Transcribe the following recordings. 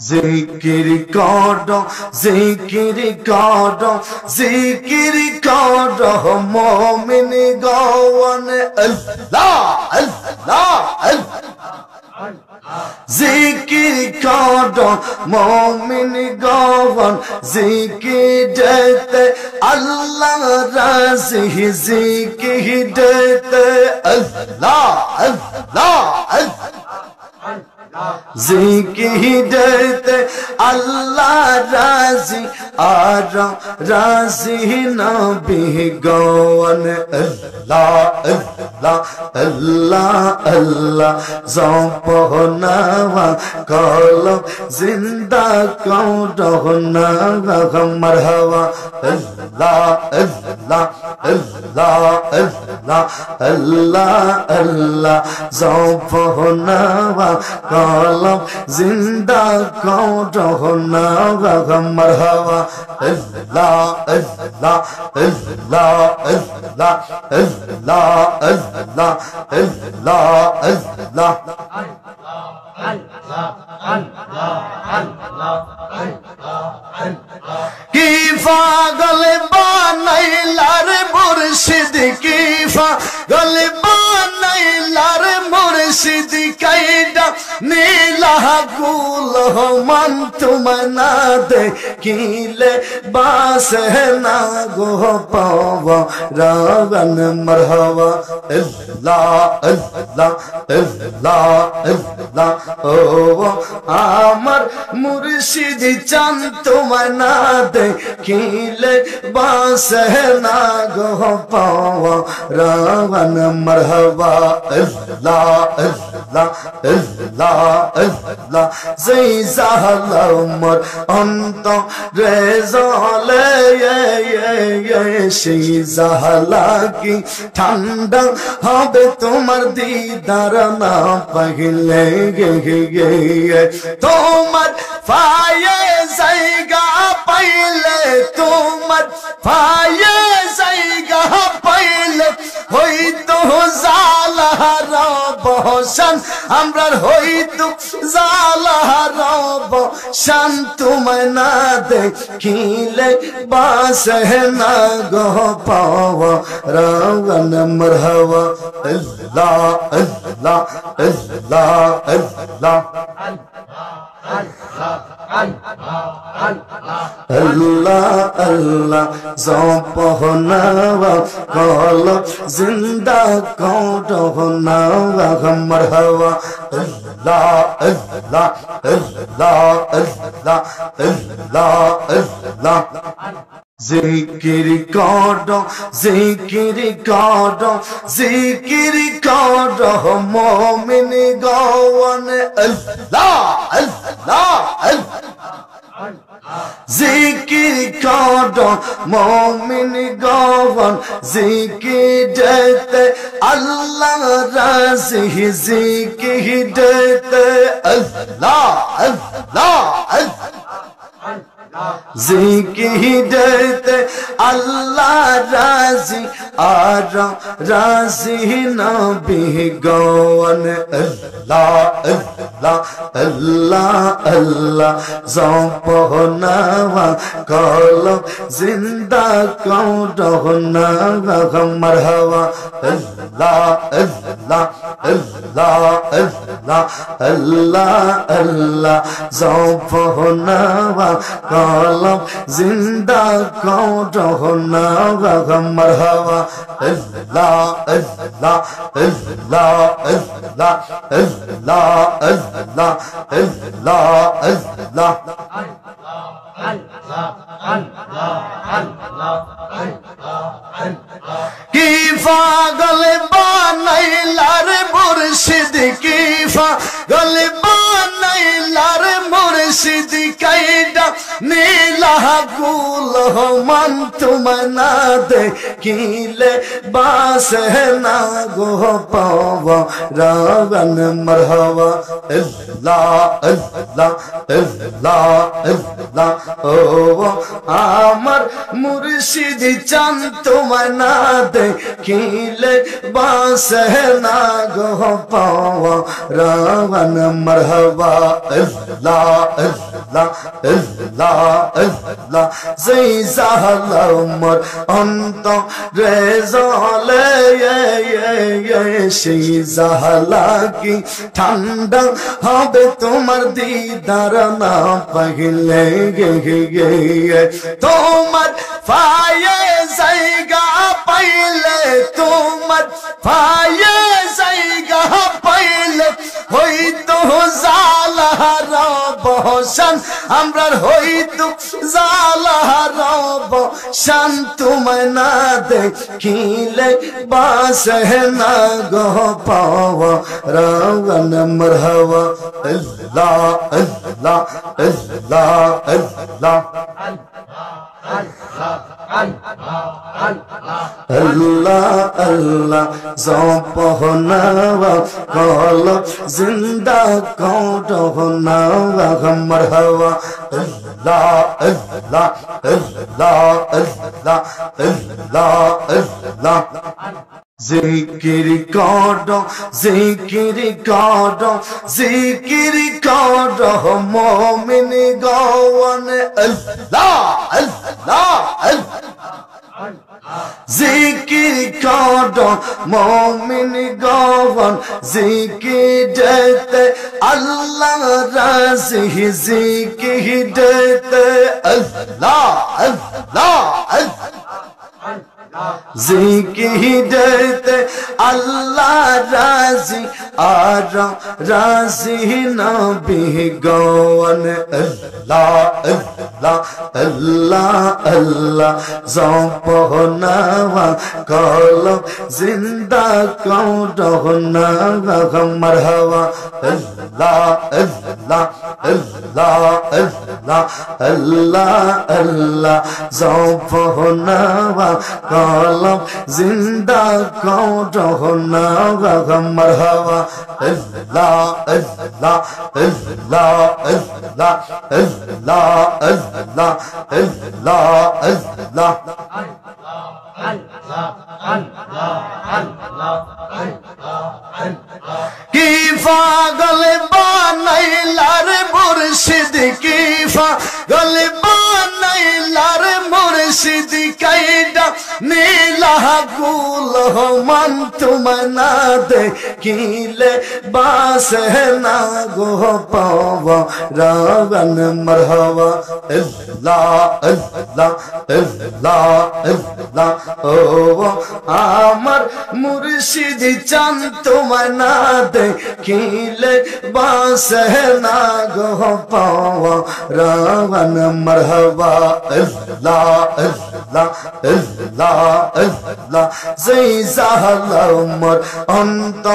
জিকির করো জিকির করো জিকির করো মুমিন গণ আল্লাহ আল্লাহ জিকির করো মুমিন গণ জিকিরতে আল্লাহ রাজি জিকিরতে আল্লাহ আল্লাহ জিকিরতে আল্লাহ রাজি আর রাজি নবী গণ আল্লাহ আল্লাহ আল্লাহ আল্লাহ জপনা কলম জিন্দা করোনা মারহাবা আল্লাহ আল্লাহ আল্লাহ আল্লাহ আল্লাহ আল্লাহ জপনা কলম জিন্দা করোনা মারহাবা আল্লাহ আল্লাহ আল্লাহ আল্লাহ আল্লাহ আল্লাহ আল্লাহ আল্লাহ কি পাগল বানাইলার মুর্শিদ কি পাগল বানাইলার মুর্শিদ কাইদা নীলা গুল মান তুমনা দেখিলে বাসে না গো পাব রাগন মারহাবা আল্লাহ আল্লাহ আল্লাহ আল্লাহ ও আমার মুর্শিদ চান তুমনা দেখিলে বাসে না গো পাব রাগন মারহাবা আল্লাহ আল্লাহ আল্লাহ আল্লাহ যেই জাহালামর অন্তরে জ্বলে সেই জাহালা কি ঠান্ডা হবে তোমার দিদার না পাইলে তোমার পায়ে জায়গা পাইলে তোমার পায়ে জায়গা পাইলে হইতো জালার বহসান আমরার হইতো জালার বহসান তোমায় না দেখিলে বাসে না গো পাওয়া রাগন মারহাবা আল্লাহ আল্লাহ আল্লাহ আল্লাহ আল্লাহ আল্লাহ জপনা কলম জিন্দা করোনা মারহাবা আল্লাহ আল্লাহ আল্লাহ আল্লাহ আল্লাহ আল্লাহ জিকির করো জিকির করো জিকির করো মুমিন গণ আল্লাহ আল্লাহ জিকির করো মুমিন গণ জিকিরতে আল্লাহ রাজি জিকিরতে আল্লাহ আল্লাহ জিকিরতে আল্লাহ রাজি আর রাজি নবী গণ আল্লাহ আল্লাহ আল্লাহ আল্লাহ জপনা কলম জিন্দা করোনা মারহাবা আল্লাহ আল্লাহ আল্লাহ আল্লাহ আল্লাহ আল্লাহ জপনা কলম জিন্দা করোনা মারহাবা আল্লাহ আল্লাহ আল্লাহ আল্লাহ আল্লাহ আল্লাহ আল্লাহ আল্লাহ কি পাগল বানাইলার মুর্শিদ কি পাগল বানাইলার মুর্শিদ कैडा नीला गुल मन तुम ना दे कीले बास है ना गो पावा रावण मरहवा अल्लाह अल्लाह अल्लाह अल्लाह ओ आमर मुर्शिद चंद तुम ना दे कीले बास है ना गो पावा रावण मरहवा अल्लाह अल्लाह अल्लाह अल्लाह जै जाहलमर अंत रेजले ये সেই জাহালা কি ঠান্ডা হবে তোমার দিদার না পাইলে গে তোমার পায়ে জায়গা পাইলে তোমার পায়ে জায়গা পাইলে হইতো জালার বহসান আমরার হইতো জালার বহসান তোমায় না দেখিলে বাস না গো পাওয়া রাওয়ান মরহবা আল্লাহ আল্লাহ আল্লাহ আল্লাহ अल्लाह अल्लाह ज़पहनावा कल जिंदा कौटहनावा मरहवा अल्लाह अल्लाह अल्लाह अल्लाह अल्लाह अल्लाह जिकिर करो जिकिर करो जिकिर करो मोमिन गवन अल्लाह अल्लाह जिकिर करो मोमिन गवन जिकिर देते अल्लाह राज़ी जिकिर देते अल्लाह अल्लाह जिकिर देते अल्लाह राज़ी आरा राज़ी नबी गवन अल्लाह अल्लाह अल्लाह अल्लाह ज़पहनावा कल जिंदा कौटहनावा मरहवा अल्लाह अल्लाह अल्लाह अल्लाह अल्लाह अल्लाह ज़पहनावा कलम जिंदा कौटहनावा मरहवा अल्लाह अल्लाह अल्लाह अल्लाह अल्लाह अल्लाह अल्लाह अल्लाह की पागल बानैलार मुर्शिद की पागल बानैलार मुर्शिद कैडा नीला गुल मन तुम ना दे कीले बास है ना गो पावा रावण मरहवा अल्लाह अल्लाह अल्लाह अल्लाह ओ आमर मुर्शिद चंद तुम ना दे कीले बास है ना गो पावा रावण मरहवा अल्लाह अल्लाह अल्लाह अल्लाह जै जाहलमर अंत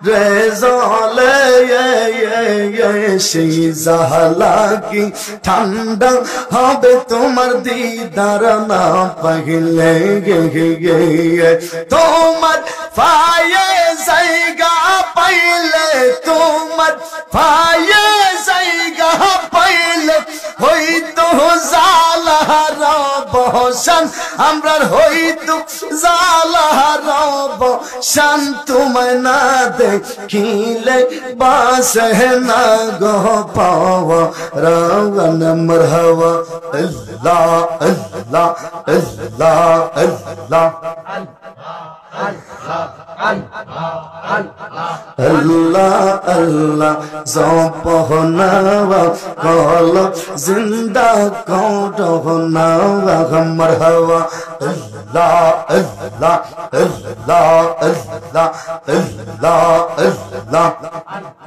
रेजले ये সেই জাহালা কি ঠান্ডা হবে তোমার দিদার না পাইলে গে তোমার পায়ে জায়গা পাইলে তোমার পায়ে জায়গা পাইলে হইতো জালার বহসান আমরার হইতো জালার বহসান তোমায় না দেখিলে বাস না গো পাওয়া রাওয়ান মরহবা আল্লাহ আল্লাহ আল্লাহ আল্লাহ अल्लाह अल्लाह ज़पहनावा कल जिंदा कौटहनावा मरहवा अल्लाह अल्लाह अल्लाह अल्लाह अल्लाह अल्लाह